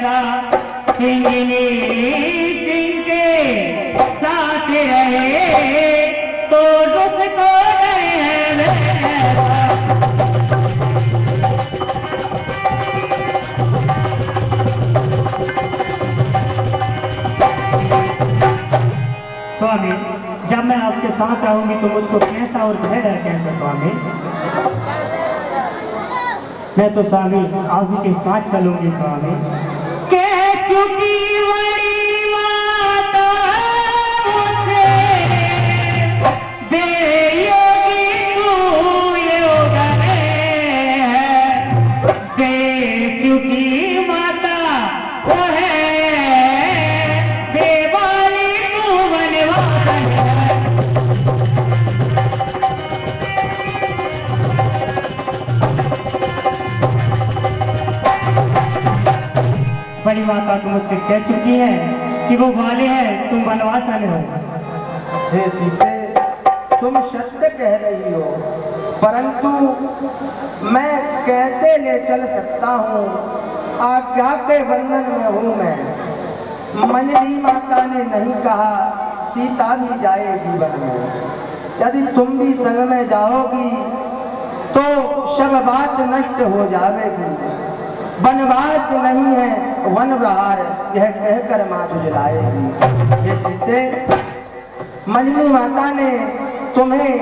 रहता, सिंगनी सिंह के साथ रहे तो दुख तो नहीं रहता। स्वामी, जब मैं आपके साथ रहूंगी तो मुझको कैसा और भय डर कैसा स्वामी? मैं तो स्वामी आप ही के साथ चलूंगी स्वामी। कह चुकी बड़ी माता मुझसे, बेयोगी तू योग है, दे चुकी माता वो है, बेवाली तू बनवाता है। बड़ी माता तो मुझसे कह चुकी है कि वो वाले हैं, तुम वनवास आने हो। हे सीते, तुम सत्य कह रही हो, परंतु मैं कैसे ले चल सकता हूँ? आज्ञा के बंधन में हूँ मैं। मंजरी माता ने नहीं कहा सीता भी जाएगी वन में। यदि तुम भी संग में जाओगी तो सब बात नष्ट हो जाएगी। वनवास नहीं है वन प्रहार, यह कहकर माँ झुझलाएगी। ये सीते, मंजरी माता ने तुम्हें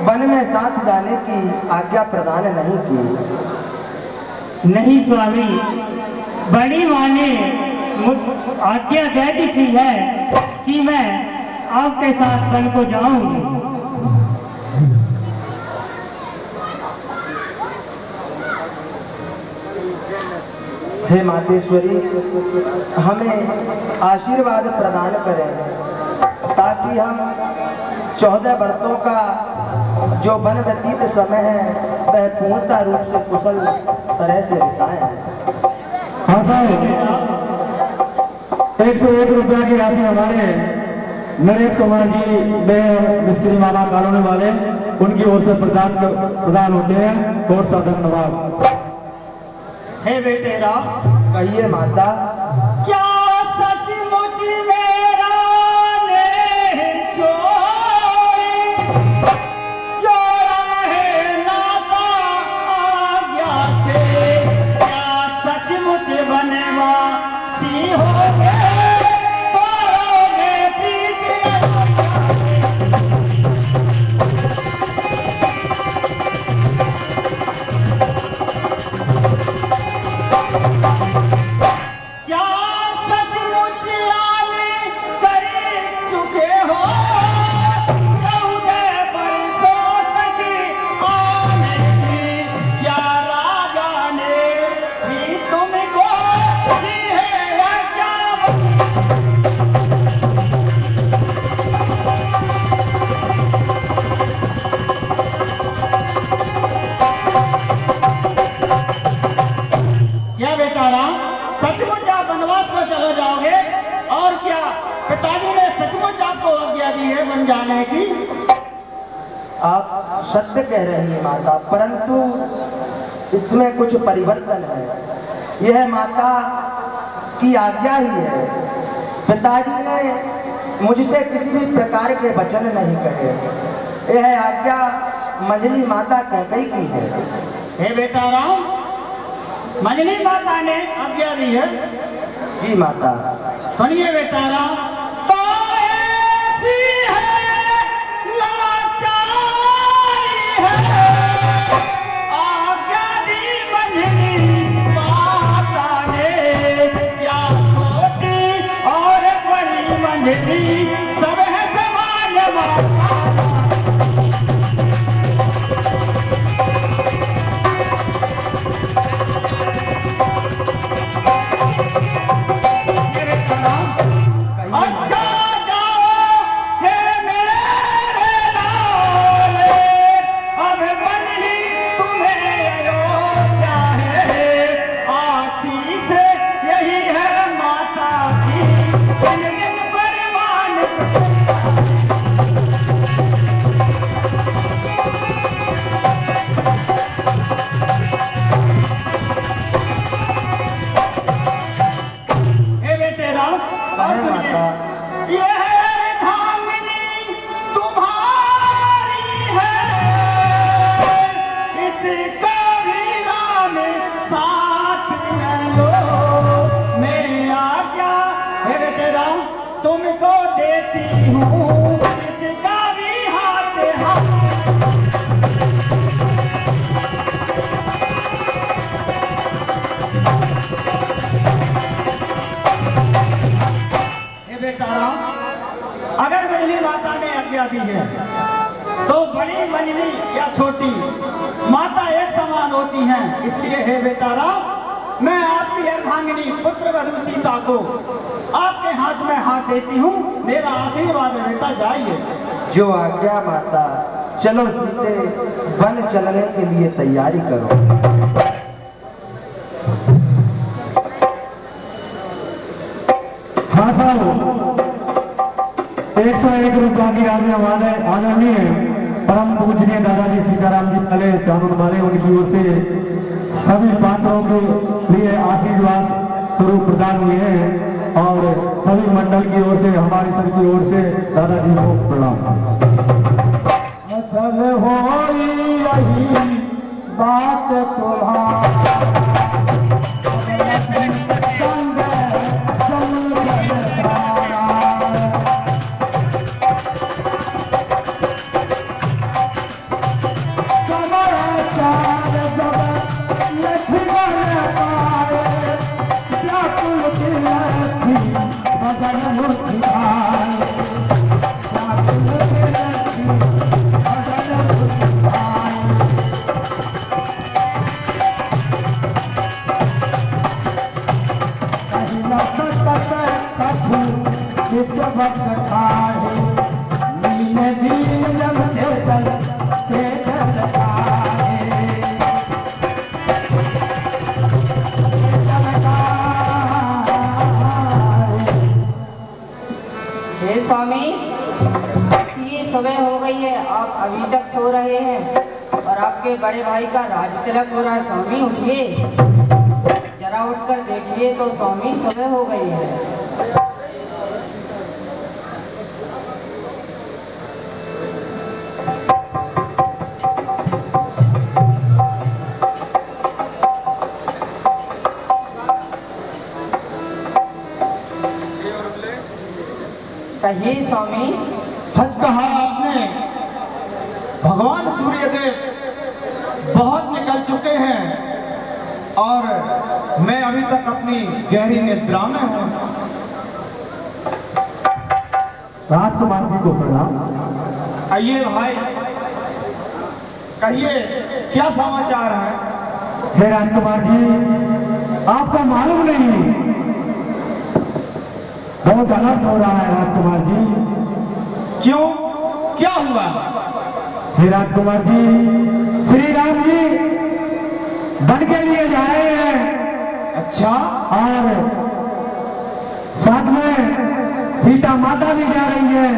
वन में साथ जाने की आज्ञा प्रदान नहीं की। नहीं स्वामी, बड़ी माँ ने आज्ञा दे दी थी है कि मैं आपके साथ वन को जाऊंगी। हे मातेश्वरी, हमें आशीर्वाद प्रदान करें ताकि हम 14 वर्षों का जो वन व्यतीत समय है वह पूर्णता रूप से कुशल तरह से बिताएं। हाँ साहब, 101 रुपया की राशि हमारे नरेश कुमार जी मिस्त्री मामा कॉलोनी वाले उनकी ओर से प्रदान होते हैं। बहुत सा धन्यवाद। हे बेटे राम, कहिए माता। क्या सचमुच मेरा ने चोरी जोड़ा है नाता आज्ञा से? क्या सचमुच बनवाती होगे करोगे प्रीति? क्या सचमुच आने कर चुके हो 14 बरसों तक आने की? क्या राजा ने भी तुमको दी है क्या? क्या बेटा राम, सचमुच आप वनवास को चले जाओगे? और क्या पिताजी ने सचमुच आपको आज्ञा दी है वन जाने की? आप सत्य कह रही हैं माता, परंतु इसमें कुछ परिवर्तन है। यह माता की आज्ञा ही है। पिताजी ने मुझसे किसी भी प्रकार के वचन नहीं कहे। यह आज्ञा मंजली माता कैकई की है। हे बेटा राम, मंजली माता ने आज्ञा दी है। जी माता। सुनिए बेटा राम, तो ऐसी है लाचारी है, आज्ञा दी मंजली माता ने। क्या छोटी और बड़ी मंजली सब है समान माता। और बेटा राम, अगर मंजली माता ने आज्ञा दी है तो बड़ी मंजली या छोटी माता एक समान होती हैं। इसलिए हे बेटा राम, मैं आपकी अर्धांगिनी पुत्र वधू सीता को आपके हाथ में हाथ देती हूँ। मेरा आशीर्वाद है बेटा, जाइए। जो आज्ञा माता। चलो सीते, वन चलने के लिए तैयारी करो। हाँ साहब, 101 रुपया की राशि हमारे आदरणीय परम पूजनीय दादाजी सीताराम जी पहले कानून वाले, उनकी ओर से सभी पात्रों के लिए आशीर्वाद स्वरूप प्रदान हुए हैं और सभी मंडल की ओर से, हमारी सबकी ओर से दादाजी को प्रणाम। असल हो रही बात स्वामी, ये सुबह हो गई है, आप अभी तक सो रहे हैं और आपके बड़े भाई का राज तिलक हो रहा है। स्वामी उठिए, जरा उठकर देखिए तो स्वामी, सुबह हो गई है। कहिए स्वामी। सच कहा आपने, भगवान सूर्यदेव बहुत निकल चुके हैं और मैं अभी तक अपनी गहरी निद्रा में हूँ। राजकुमार जी को प्रणाम। आइए भाई, कहिए क्या समाचार है? हे राजकुमार जी, आपको मालूम नहीं, बहुत अलग हो रहा है राजकुमार जी। क्यों, क्या हुआ? हे राजकुमार जी, श्री राम जी वन के लिए जा रहे हैं। अच्छा, और साथ में सीता माता भी जा रही है।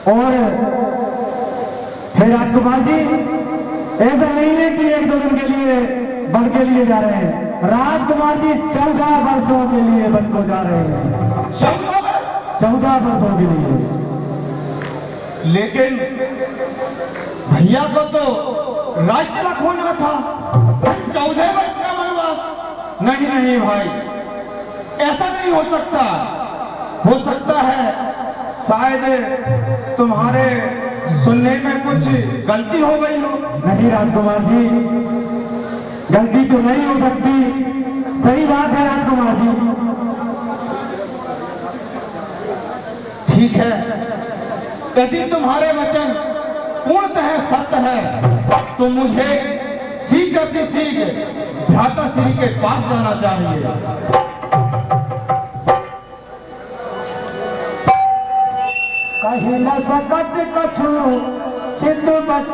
और हे राजकुमार जी, ऐसा नहीं है कि एक दो दिन के लिए वन के लिए जा रहे हैं। राजकुमार जी 14 वर्षों के लिए वन को जा रहे हैं। 14 वर्षों के लिए। लेकिन भैया को तो राज तिलक होना था, 14 वर्ष का वनवास। नहीं नहीं भाई, ऐसा नहीं हो सकता। हो सकता है शायद तुम्हारे सुनने में कुछ गलती हो गई हो। नहीं राजकुमार जी, गलती तो नहीं हो सकती, सही बात है राजकुमार जी। ठीक है, यदि तुम्हारे वचन पूर्णतः सत्य है तो मुझे शीघ्र भ्राता श्री के पास जाना चाहिए। कहीं न सकत कछु सिद्ध बट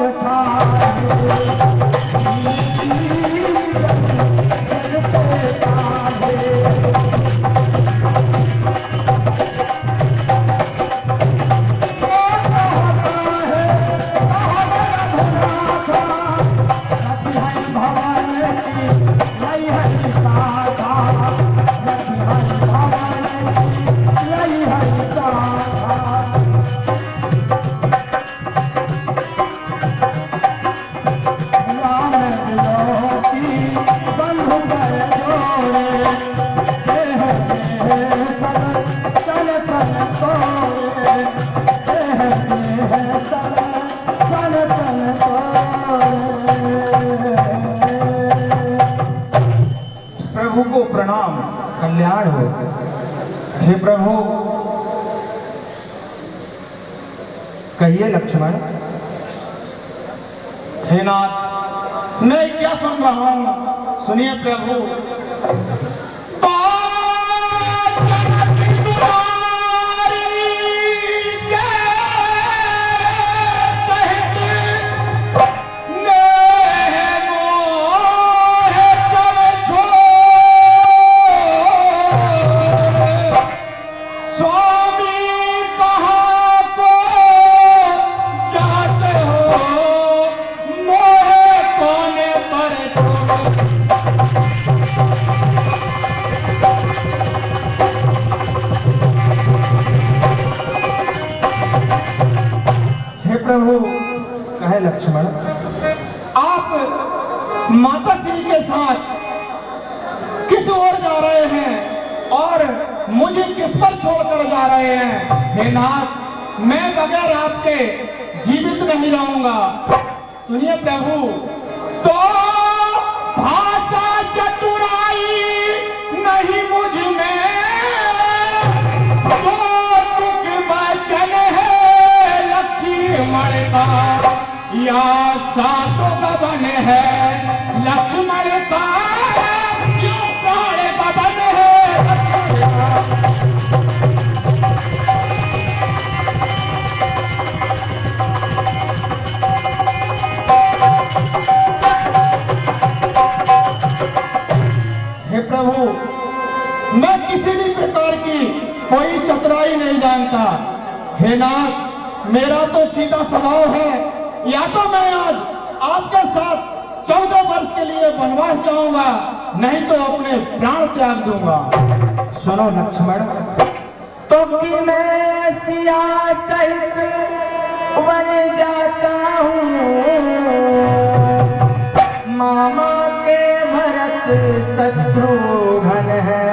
कल्याण हो। हे प्रभु, कहिए लक्ष्मण। हे नाथ, मैं क्या सुन रहा हूँ, सुनिए प्रभु। प्रभु, कहे लक्ष्मण। आप माता श्री के साथ किस ओर जा रहे हैं और मुझे किस पर छोड़कर जा रहे हैं? हे नाथ, मैं बगैर आपके जीवित नहीं रहूंगा। सुनिए प्रभु। तो भाषा चतुराई नहीं मुझ में, तो तुझ वचन है लक्ष्मण का, या सातों गबन है लक्ष्मण का, क्यों प्राण गबन है। हे प्रभु, मैं किसी भी प्रकार की कोई चतुराई नहीं जानता। हे नाथ, मेरा तो सीधा स्वभाव है, या तो मैं आज आपके साथ 14 वर्ष के लिए वनवास जाऊंगा, नहीं तो अपने प्राण त्याग दूंगा। सुनो लक्ष्मण, तो कि मैं सिया सहित वन जाता हूँ, मामा के भरत शत्रुघ्न है,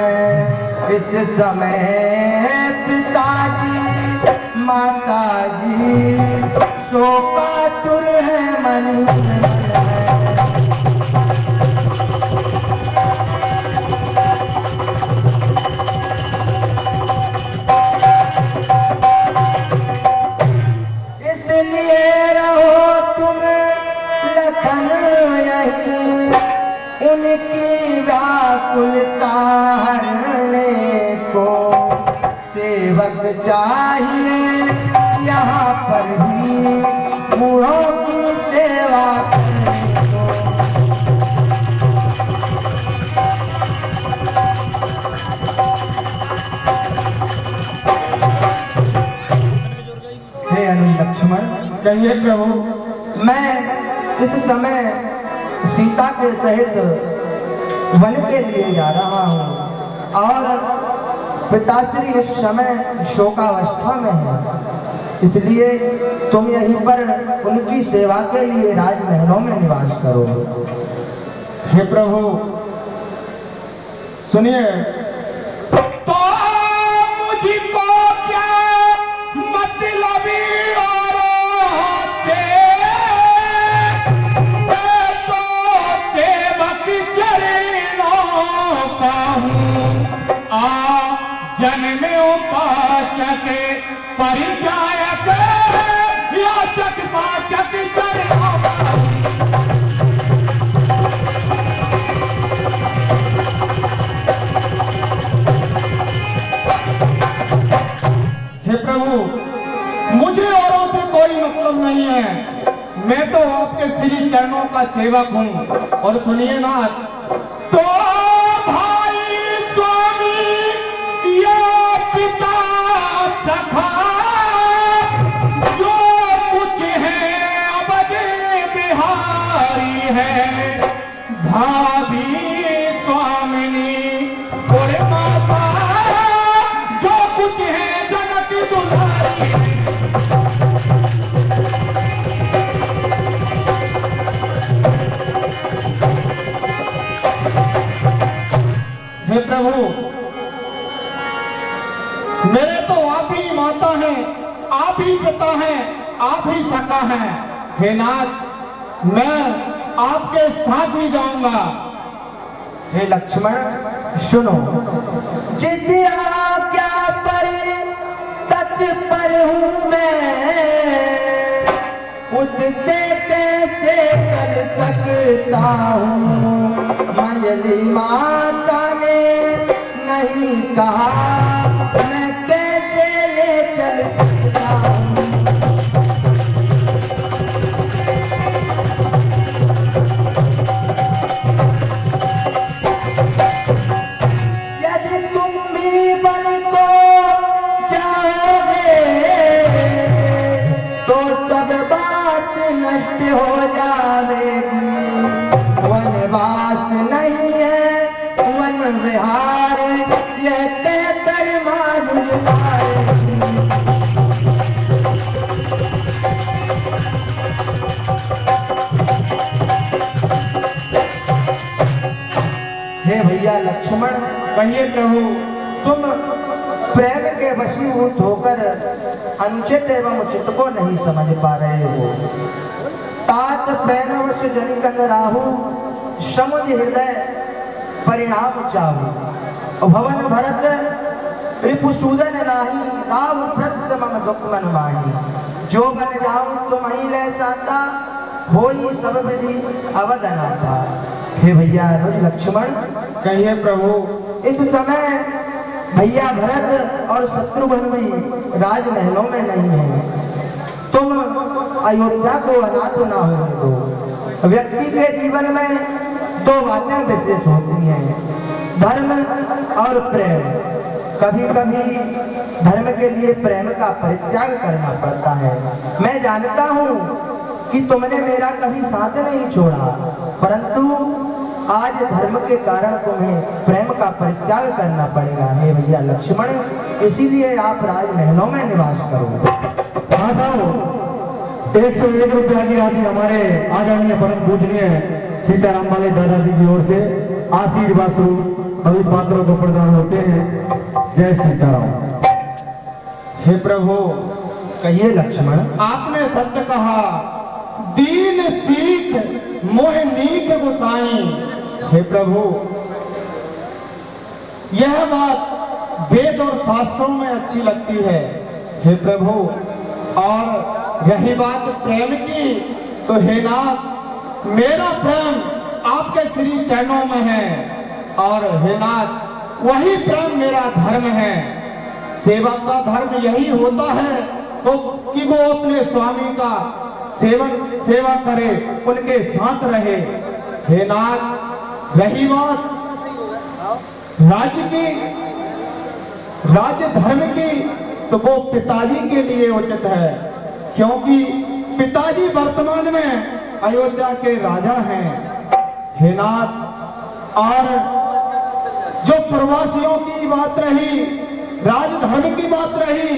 इस समय पिताजी माताजी शोकातुर है मन। इसलिए रहो तुम लखन यही, उनकी व्याकुलता हरने को सेवक चाहिए यहाँ पर ही, बूढ़ों की सेवा करने को। हे अरुण लक्ष्मण। कहिए प्रभु। मैं इस समय सीता के सहित वन के लिए जा रहा हूँ और पिताश्री इस समय शोकावस्था में है, इसलिए तुम यहीं पर उनकी सेवा के लिए राजमहलों में निवास करो। हे प्रभु, सुनिए। तो मुझको क्या मतलब औरों से, मैं तो सेवक चरणों का हूँ, जन्म उपाचक परिचायक, याचक पाचक चरणों का। हे प्रभु, मुझे औरों से कोई मतलब नहीं है, मैं तो आपके श्री चरणों का सेवक हूँ। और सुनिए नाथ, तो भाई स्वामी या पिता सखा, जो कुछ है अवध बिहारी है, भाभी स्वामिनी और माता, जो कुछ है जगत दुलारी। हे प्रभु, मेरे तो आप ही माता हैं, आप ही पिता हैं, आप ही सखा हैं। हे नाथ, मैं आपके साथ ही जाऊंगा। हे लक्ष्मण, सुनो, जिस आज्ञा पर तत्पर हूँ मैं, उससे कैसे कर सकता हूँ। मंजली माता ने नहीं कहा, मैं कैसे ले चल सकता हूँ। हो जावेगी, वनवास नहीं है वन विहार, ये बेहतर मालूम हे भैया लक्ष्मण, कहिए प्रभु। तुम प्रेम के वशीभूत होकर अनुचित एवं उचित को नहीं समझ पा रहे हो। तात प्रेमवश जनिकन राहु, समुझ हृदय परिणाम चाहू। भवन भरत रिपुसूदन नाही, राव व्रत मम दुख मन माही। जो बन जाऊं तुम ही ले साता, होई सब विधि अवदनाता। हे भैया लक्ष्मण, कहिए प्रभु। इस समय भैया भरत और शत्रुघ्न भी राजमहलों में नहीं है। तुम अयोध्या को अनाथ ना होने दो। व्यक्ति के जीवन में दो बातें विशेष होती हैं, धर्म और प्रेम। कभी कभी धर्म के लिए प्रेम का परित्याग करना पड़ता है। मैं जानता हूँ कि तुमने मेरा कभी साथ नहीं छोड़ा, परंतु आज धर्म के कारण तुम्हें प्रेम का परित्याग करना पड़ेगा। हे भैया लक्ष्मण, इसीलिए आप राजमहलों में निवास करो। हाँ साहब, 101 रुपया की राशि हमारे आदरणीय परम पूजनीय सीताराम वाले दादाजी की ओर से आशीर्वाद स्वरूप सभी पात्रों को प्रदान होते हैं। जय सीताराम। हे प्रभु, कहिए लक्ष्मण। आपने सत्य कहा, दीन सीख मोह नीक गोसाई। हे प्रभु, यह बात वेद और शास्त्रों में अच्छी लगती है। हे प्रभु, और यही बात प्रेम की, तो हे नाथ, मेरा प्रेम आपके श्री चरणों में है, और हे नाथ, वही प्रेम मेरा धर्म है। सेवक का धर्म यही होता है तो कि वो अपने स्वामी का सेवा करे, उनके साथ रहे। हे नाथ, रही बात राज्य की, राज्य धर्म की, तो वो पिताजी के लिए उचित है, क्योंकि पिताजी वर्तमान में अयोध्या के राजा हैं। हे नाथ, और जो प्रवासियों की बात रही, राजधर्म की बात रही,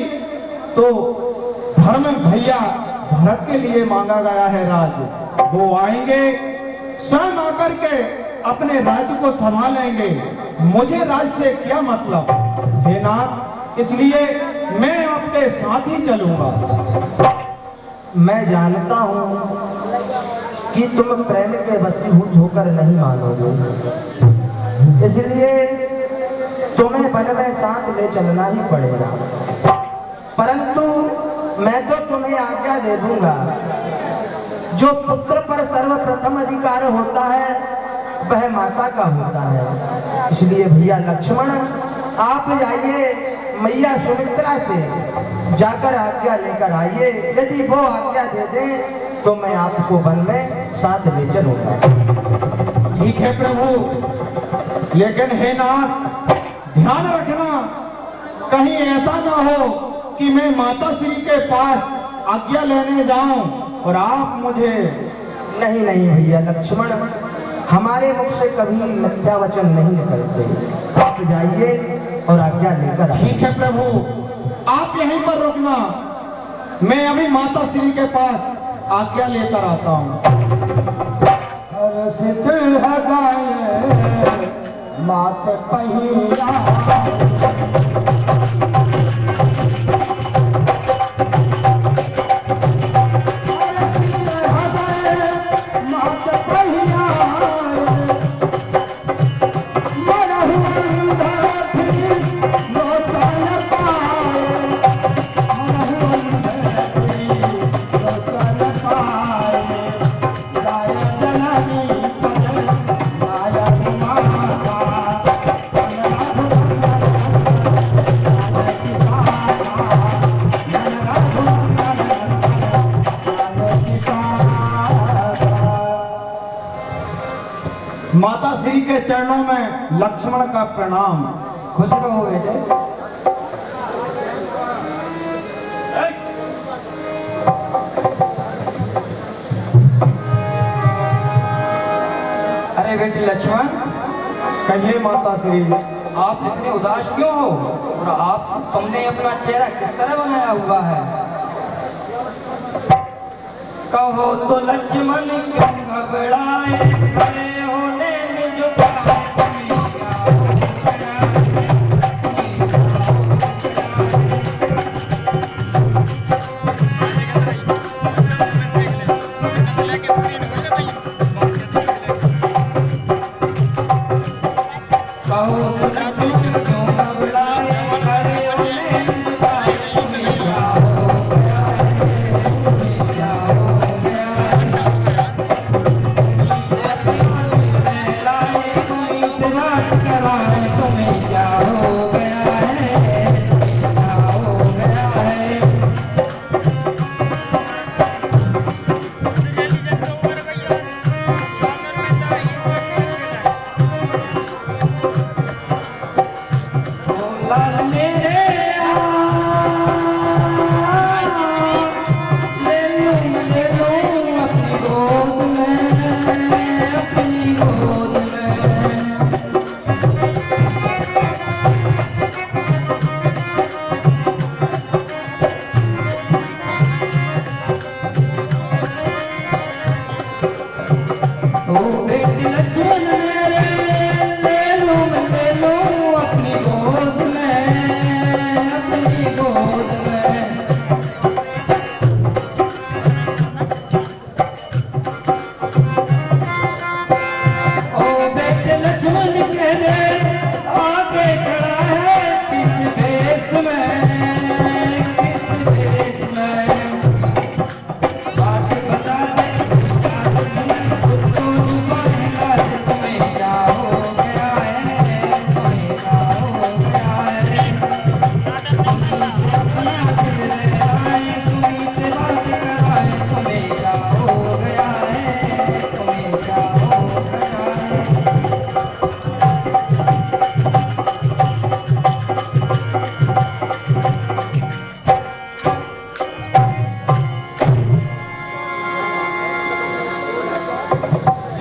तो धर्म भैया भरत के लिए मांगा गया है राज्य। वो आएंगे, स्वयं आकर के अपने राज्य को संभालेंगे। मुझे राज्य से क्या मतलब? हे नाथ, इसलिए मैं आपके साथ ही चलूंगा। मैं जानता हूं कि तुम प्रेम के वशीभूत होकर नहीं मानोगे, इसलिए तुम्हें वन में साथ ले चलना ही पड़ेगा। परंतु मैं तो तुम्हें आज्ञा दे दूंगा। जो पुत्र पर सर्वप्रथम अधिकार होता है वह माता का होता है। इसलिए भैया लक्ष्मण, आप जाइए मैया सुमित्रा से जाकर आज्ञा लेकर आइए। यदि वो आज्ञा दे दे तो मैं आपको वन में साथ ले चलूंगा। ठीक है प्रभु, लेकिन हे नाथ, ध्यान रखना, कहीं ऐसा ना हो कि मैं माता श्री के पास आज्ञा लेने जाऊं और आप मुझे। नहीं नहीं भैया लक्ष्मण, हमारे मुख से कभी मिथ्या वचन नहीं निकलते। आप जाइए और आज्ञा लेकर आइए। ठीक है प्रभु, आप यहीं पर रुकना, मैं अभी माता श्री के पास आज्ञा लेकर आता हूँ। मात पहिया मात पहिया माता श्री के चरणों में लक्ष्मण का प्रणाम। खुश रहो बेटे। अरे बेटे लक्ष्मण, कहिए माता श्री। आप इतने उदास क्यों हो और तुमने अपना चेहरा किस तरह बनाया हुआ है? कहो तो लक्ष्मण क्यों घबराए, खड़े होने निज पाए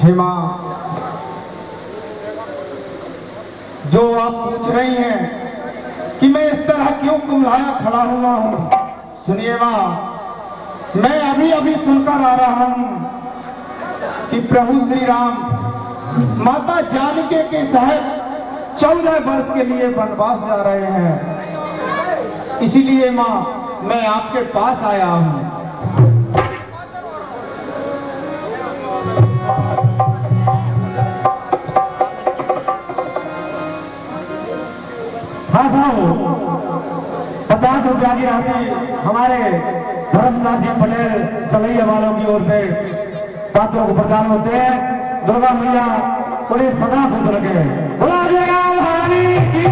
हिमा, जो आप पूछ रही हैं कि मैं इस तरह क्यों कुम्हलाया खड़ा हुआ हूं, सुनिए मां, मैं अभी अभी सुनकर आ रहा हूं कि प्रभु श्री राम माता जानकी के साथ 14 वर्ष के लिए वनवास जा रहे हैं। इसीलिए मां मैं आपके पास आया हूं। हाँ साहब, 50 रुपया की राशि हमारे धर्मनाथ जी पटेल चलैया वालों की ओर से पात्रों को प्रदान होते हैं। दुर्गा मैया बड़ी सदा खुश रखे। बोला जय महारानी की।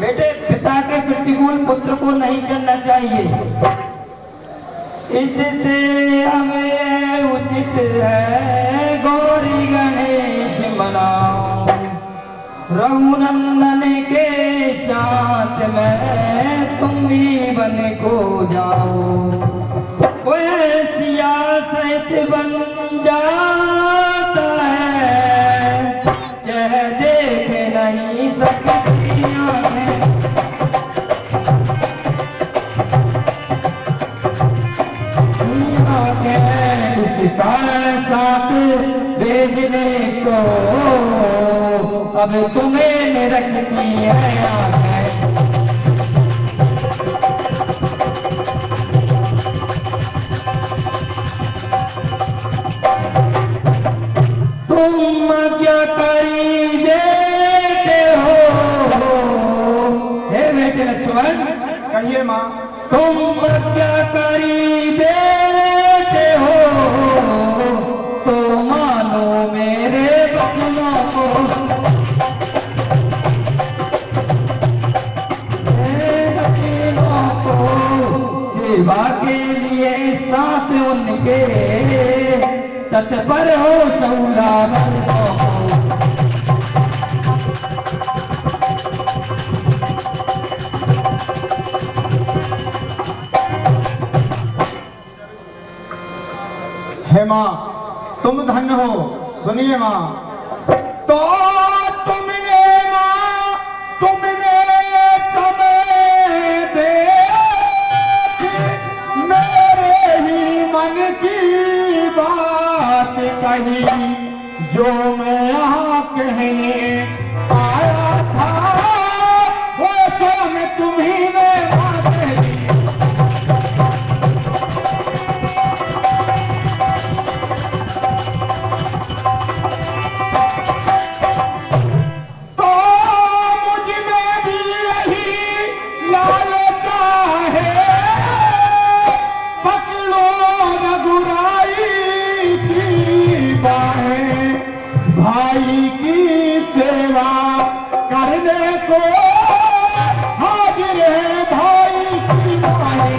बेटे, पिता के प्रतिकूल पुत्र को नहीं चलना चाहिए, इससे हमें उचित है गौरी गणेश मनाओ। रघुनंदन के साथ में तुम भी बन को जाओ, सिया सहित बन जाता है, यह देख नहीं सकती आँखें। साथ भेजने को अब तुम्हें रखती है। तुम क्या करी देते हो, हे बेटे लक्ष्मण। कहिए मां। तुम क्या करी देते हो, तो मानो मेरे बचनों को, सेवा के लिए साथ उनके तत्पर हो 14 वर्षों को। हे माँ तुम धन्य हो। सुनिए माँ, तो तुमने माँ तुमने समय दे मेरे ही मन की बात कही, जो मैं यहाँ कहने आया था वो स्वयं तुम्ही ने बात कही। भाई की सेवा करने को हाजिर है भाई की बाहें।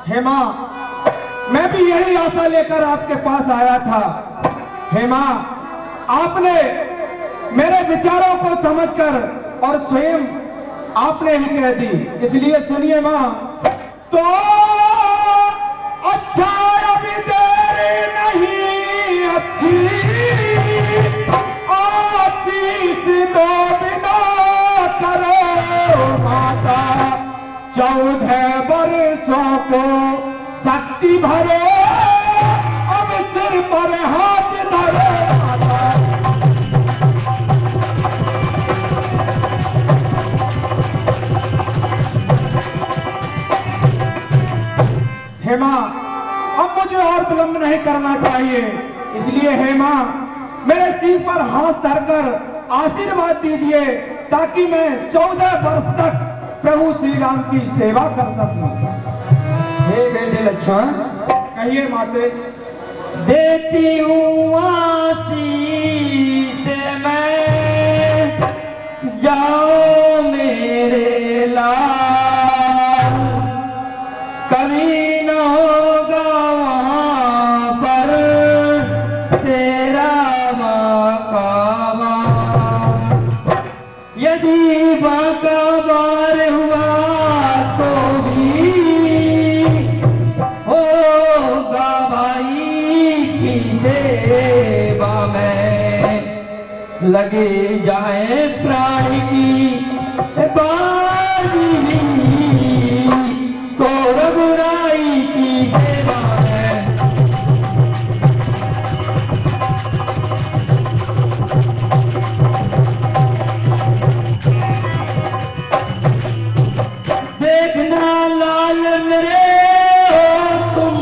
हे माँ मैं भी यही आशा लेकर आपके पास आया था। हे माँ आपने मेरे विचारों को समझकर और स्वयं आपने ही कह दी, इसलिए सुनिए माँ। तो अच्छा अभी देरी नहीं अच्छी आशीष दो बिना करो माता, 14 वर्षों को शक्ति भरो अब सिर पर हाथ धरो माता। हे माँ अब मुझे और विलंब नहीं करना चाहिए, इसलिए हे माँ मेरे शीश पर हाथ धरकर आशीर्वाद दीजिए ताकि मैं 14 वर्ष तक प्रभु श्री राम की सेवा कर सकूं। हे बेटे लक्ष्मण, कहिए माते। देती हूँ आशीष मैं, जाओ मेरे लाल, कभी न होगा वहाँ पर तेरा बाकाबा, यदि बाकाबार हुआ तो भी होगा भाई की सेवा में, लगे जाए प्राण की बाजी तो रघुराई की सेवा है। देखना लाल मेरे हो तुम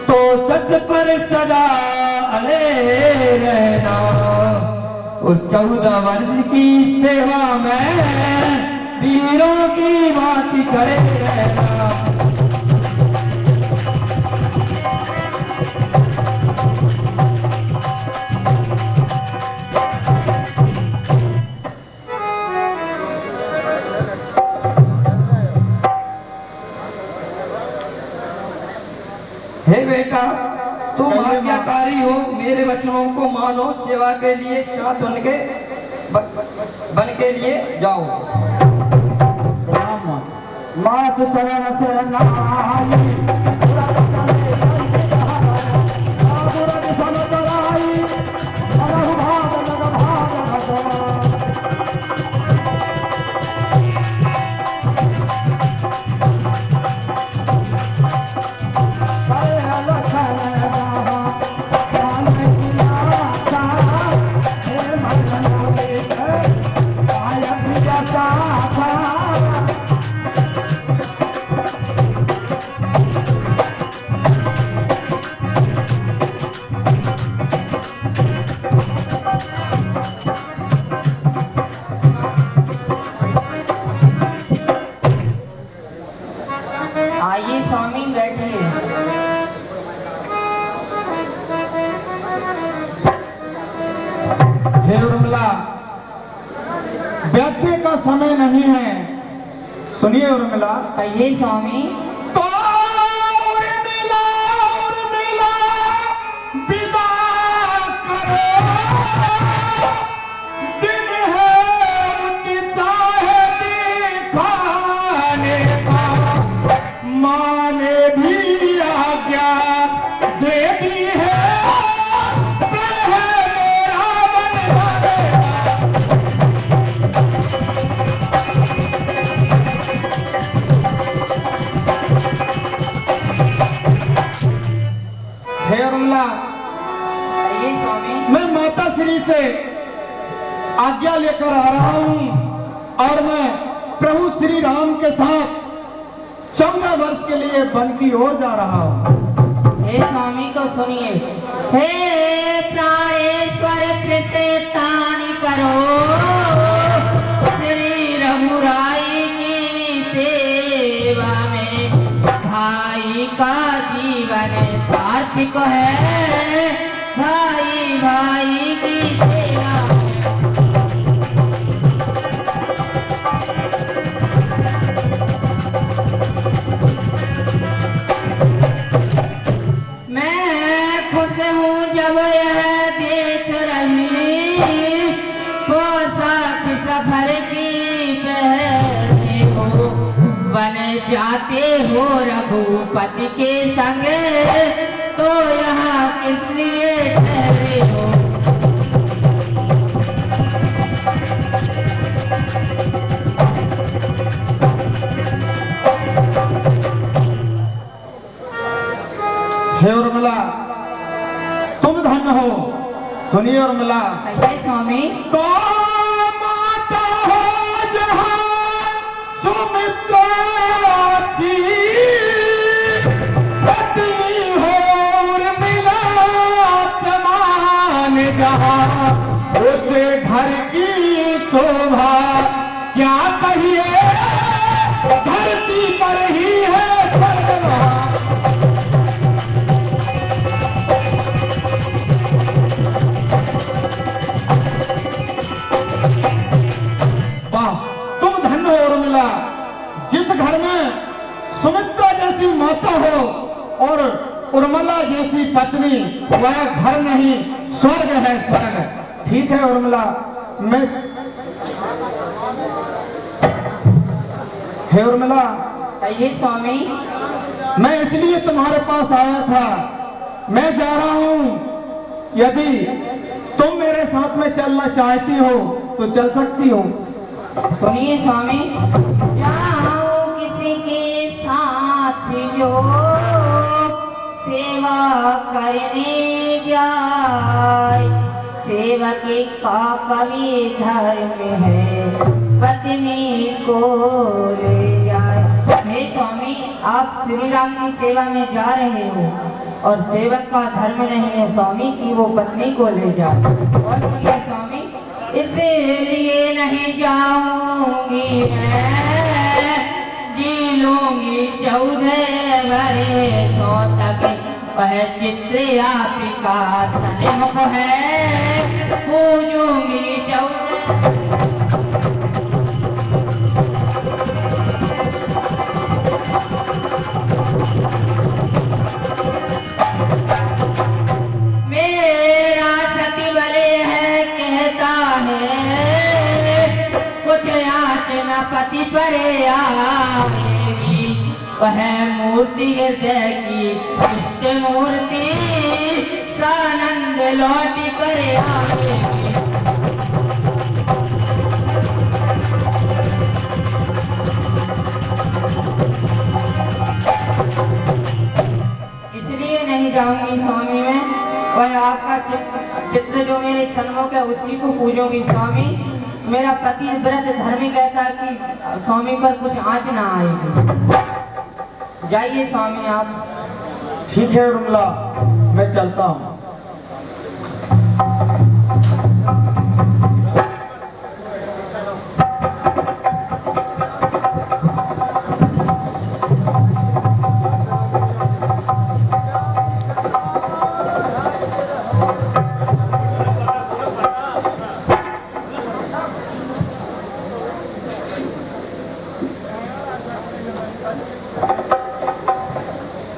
तो सच पर सदा अड़े रहना, उस 14 वर्ष की सेवा में वीरों की बात करे रहना। हे बेटा तुम आज्ञाकारी हो, मेरे बच्चों को मानो, सेवा के लिए साथ बन के लिए जाओ। मात चरण शरणाई बैठने का समय नहीं है। सुनिए उर्मिला। कहिए स्वामी। तो उर्मिला उर्मिला विदा करो, दिन है उनकी चाहे दिखाने का, माँ ने भी आज्ञा दे दी है, मेरा बन हे उर्मिला, कहिए स्वामी। मैं माता श्री से आज्ञा लेकर आ रहा हूं और मैं प्रभु श्री राम के साथ 14 वर्ष के लिए वन की ओर जा रहा हूं। हे स्वामी तो सुनिए। हे प्राणेश्वर प्रत्यतानि करो, श्री रघुराई की सेवा में भाई का जीवन सार्थक है, भाई भाई की सेवा में। मैं खुश हूँ जब यह देख रही पोशाक सफर की पहने हो, बन जाते हो रघुपति के संग, तो यहाँ किस लिए ठहरे हो। हे उर्मिला, तुम धन्य हो। सुनिए उर्मिला। कहिए स्वामी। तो माता हो जहाँ सुमित्रा सी, पत्नी हो उर्मिला समान जहाँ, उसे घर की शोभा क्या कहिए, धरती पर ही है स्वर्ग वहाँ। तुम धन्य हो उर्मिला, जिस घर में सुमित्रा जैसी माता हो और उर्मिला जैसी पत्नी, वह घर नहीं स्वर्ग है, स्वर्ग। ठीक है उर्मिला, मैं हे उर्मिला, कहिए स्वामी। मैं इसलिए तुम्हारे पास आया था। मैं जा रहा हूं, यदि तुम मेरे साथ में चलना चाहती हो तो चल सकती हो। सुनिए स्वामी। जाऊं किसी के साथ जो सेवा करने जाए, सेवकी का कवि धर्म है, पत्नी को ले जाए। हे स्वामी, आप श्री राम की सेवा में जा रहे हो और सेवक का धर्म नहीं है स्वामी कि वो पत्नी को ले जाए। और सुनिए स्वामी, इसलिए नहीं जाऊंगी मैं, जी लूंगी 14 वर्षों तक, वह जिससे आपका स्नेह है, पूजूंगी 14। मेरा सती बले है कहता है, कुछ याचना पति पर आएगी, वह मूर्ति हृदय की इष्ट मूर्ति, सानंद लौट कर आएगी। इसलिए नहीं जाऊंगी स्वामी मैं, वह आपका चित्र जो मेरे सन्मुख है उसी को पूजूंगी स्वामी। मेरा पति व्रत धर्म कहता कि स्वामी पर कुछ आंच ना आएगी। जाइए स्वामी आप। ठीक है उर्मिला, मैं चलता हूँ।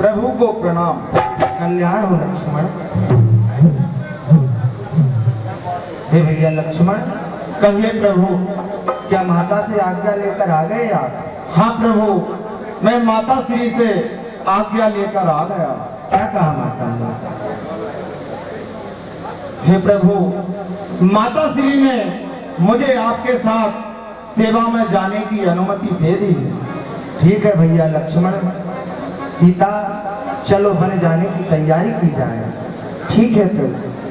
प्रभु को प्रणाम। कल्याण हो लक्ष्मण। हे भैया लक्ष्मण, कहिए प्रभु। क्या माता से आज्ञा लेकर आ गए आप? हाँ प्रभु, मैं माता श्री से आज्ञा लेकर आ गया। क्या कहा माता ने? हे प्रभु, माता श्री ने मुझे आपके साथ सेवा में जाने की अनुमति दे दी। ठीक है भैया लक्ष्मण, सीता चलो बन जाने की तैयारी की जाए। ठीक है प्रभु।